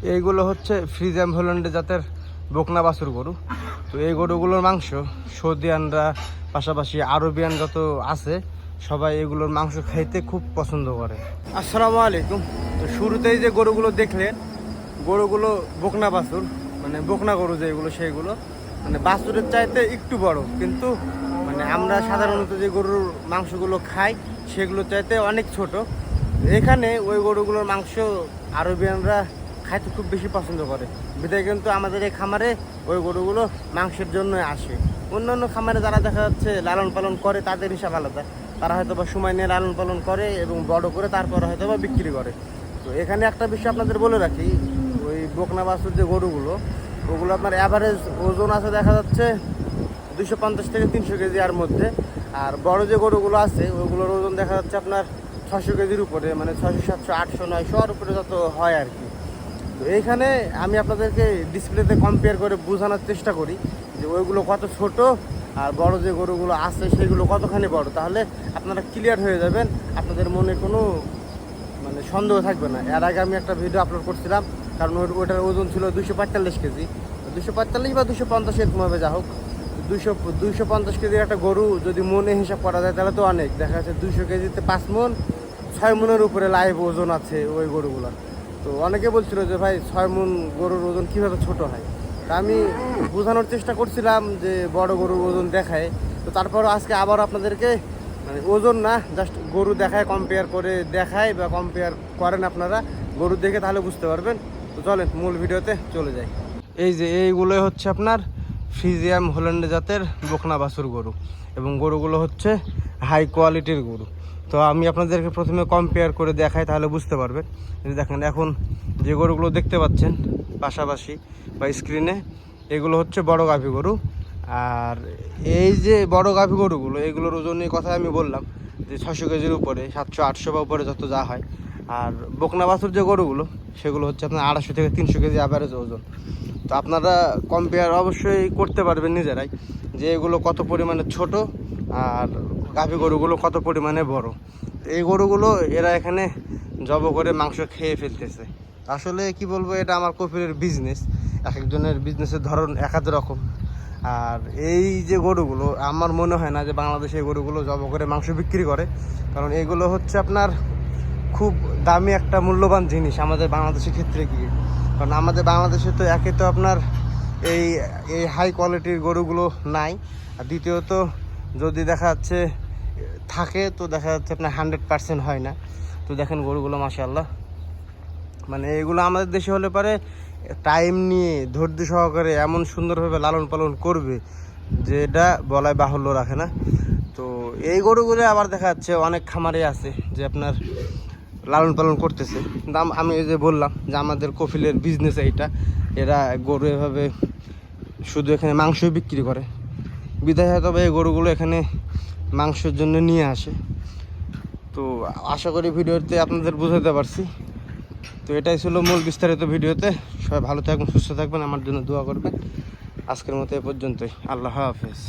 এইগুলো হচ্ছে ফ্রিজিয়ান হল্যান্ডের জাতের বকনা বাছুর গরু। তো এই গরুগুলোর মাংস সৌদিয়ানরা পাশাপাশি আরবিয়ান যত আছে সবাই এগুলোর মাংস খাইতে খুব পছন্দ করে। আসসালামু আলাইকুম। তো শুরুতেই যে গরুগুলো দেখলেন, গরুগুলো বকনা বাছুর, মানে বকনা গরু যেগুলো সেইগুলো মানে বাছুরের চাইতে একটু বড়, কিন্তু মানে আমরা সাধারণত যে গরুর মাংসগুলো খাই সেগুলো চাইতে অনেক ছোট। এখানে ওই গরুগুলোর মাংস আরবিয়ানরা খাইতে খুব বেশি পছন্দ করে, বিধায় কিন্তু আমাদের এই খামারে ওই গরুগুলো মাংসের জন্য আসে। অন্যান্য খামারে যারা দেখা যাচ্ছে লালন পালন করে তাদের হিসাব আলাদা, তারা হয়তো বা সময় নিয়ে লালন পালন করে এবং বড় করে তারপরে হয়তো বা বিক্রি করে। তো এখানে একটা বিষয় আপনাদের বলে রাখি, ওই বকনা বাছুর যে গরুগুলো ওগুলো আপনার অ্যাভারেজ ওজন আছে দেখা যাচ্ছে 250 থেকে 300 কেজি আর মধ্যে। আর বড় যে গরুগুলো আছে ওইগুলোর ওজন দেখা যাচ্ছে আপনার 600 কেজির উপরে, মানে 600, 700, 800, 900 উপরে যত হয় আর কি। তো এইখানে আমি আপনাদেরকে ডিসপ্লেতে কম্পেয়ার করে বোঝানোর চেষ্টা করি যে ওইগুলো কত ছোট আর বড় যে গরুগুলো আছে সেগুলো কতখানি বড়, তাহলে আপনারা ক্লিয়ার হয়ে যাবেন, আপনাদের মনে কোনো মানে সন্দেহ থাকবে না। এর আগে আমি একটা ভিডিও আপলোড করছিলাম, কারণ ওটার ওজন ছিল 245 কেজি, 245 বা 250 এরকম হবে, যা হোক 250 কেজির একটা গরু যদি মনে হিসাব করা যায় তাহলে তো অনেক। দেখা যাচ্ছে 200 কেজিতে 5 মণ, 6 মণের উপরে লাইভ ওজন আছে ওই গরুগুলোর। তো অনেকে বলছিল যে ভাই 6 মণ গরুর ওজন কীভাবে ছোট হয়, তা আমি বোঝানোর চেষ্টা করছিলাম যে বড় গরুর ওজন দেখায়। তো তারপর আজকে আবার আপনাদেরকে মানে ওজন না, জাস্ট গরু দেখায়, কম্পেয়ার করে দেখায় বা কম্পেয়ার করেন আপনারা গরু দেখে, তাহলে বুঝতে পারবেন। তো চলেন মূল ভিডিওতে চলে যাই। এই যে এইগুলোই হচ্ছে আপনার ফ্রিজিয়ান হল্যান্ড জাতের বকনা বাছুর গরু, এবং গরুগুলো হচ্ছে হাই কোয়ালিটির গরু। তো আমি আপনাদেরকে প্রথমে কম্পেয়ার করে দেখাই, তাহলে বুঝতে পারবেন। দেখেন এখন যে গরুগুলো দেখতে পাচ্ছেন পাশাপাশি বা স্ক্রিনে, এগুলো হচ্ছে বড় গাভী গরু। আর এই যে বড় গাভী গরুগুলো এগুলোর ওজনের কথা আমি বললাম যে 600 কেজির উপরে, 700, 800 বা উপরে যত যা হয়। আর বকনা বাছুর যে গরুগুলো সেগুলো হচ্ছে আপনার 250 থেকে 300 কেজি অ্যাভারেজ ওজন। তো আপনারা কম্পেয়ার অবশ্যই করতে পারবেন নিজেরাই যে এগুলো কত পরিমাণে ছোট আর গাভী গরুগুলো কত পরিমাণে বড়। এই গরুগুলো এরা এখানে জব করে মাংস খেয়ে ফেলতেছে। আসলে কি বলবো, এটা আমার কপিলের বিজনেস, এক একজনের বিজনেসের ধরন এক এক রকম। আর এই যে গরুগুলো আমার মনে হয় না যে বাংলাদেশে এই গরুগুলো জব করে মাংস বিক্রি করে, কারণ এগুলো হচ্ছে আপনার খুব দামি একটা মূল্যবান জিনিস আমাদের বাংলাদেশের ক্ষেত্রে গিয়ে। কারণ আমাদের বাংলাদেশে তো একে তো আপনার এই এই হাই কোয়ালিটির গরুগুলো নাই, আর দ্বিতীয়ত যদি দেখা যাচ্ছে থাকে তো দেখা যাচ্ছে আপনার 100% হয় না। তো দেখেন গরুগুলো মাশাআল্লাহ, মানে এগুলো আমাদের দেশে হলে পারে টাইম নিয়ে ধৈর্য সহকারে এমন সুন্দরভাবে লালন পালন করবে যে এটা বলায় বাহুল্য রাখে না। তো এই গরুগুলো আবার দেখা যাচ্ছে অনেক খামারে আছে যে আপনার লালন পালন করতেছে। দাম আমি এই যে বললাম যে আমাদের কফিলের বিজনেস এইটা, এরা গরু এভাবে শুধু এখানে মাংসই বিক্রি করে, বিধায় হয়তো এই গরুগুলো এখানে মাংসের জন্য নিয়ে আসে। তো আশা করি ভিডিওতে আপনাদের বুঝাতে পারছি। তো এটাই ছিল মূল বিস্তারিত ভিডিওতে। সবাই ভালো থাকবেন, সুস্থ থাকবেন, আমার জন্য দোয়া করবেন। আজকের মতো এ পর্যন্তই। আল্লাহ হাফেজ।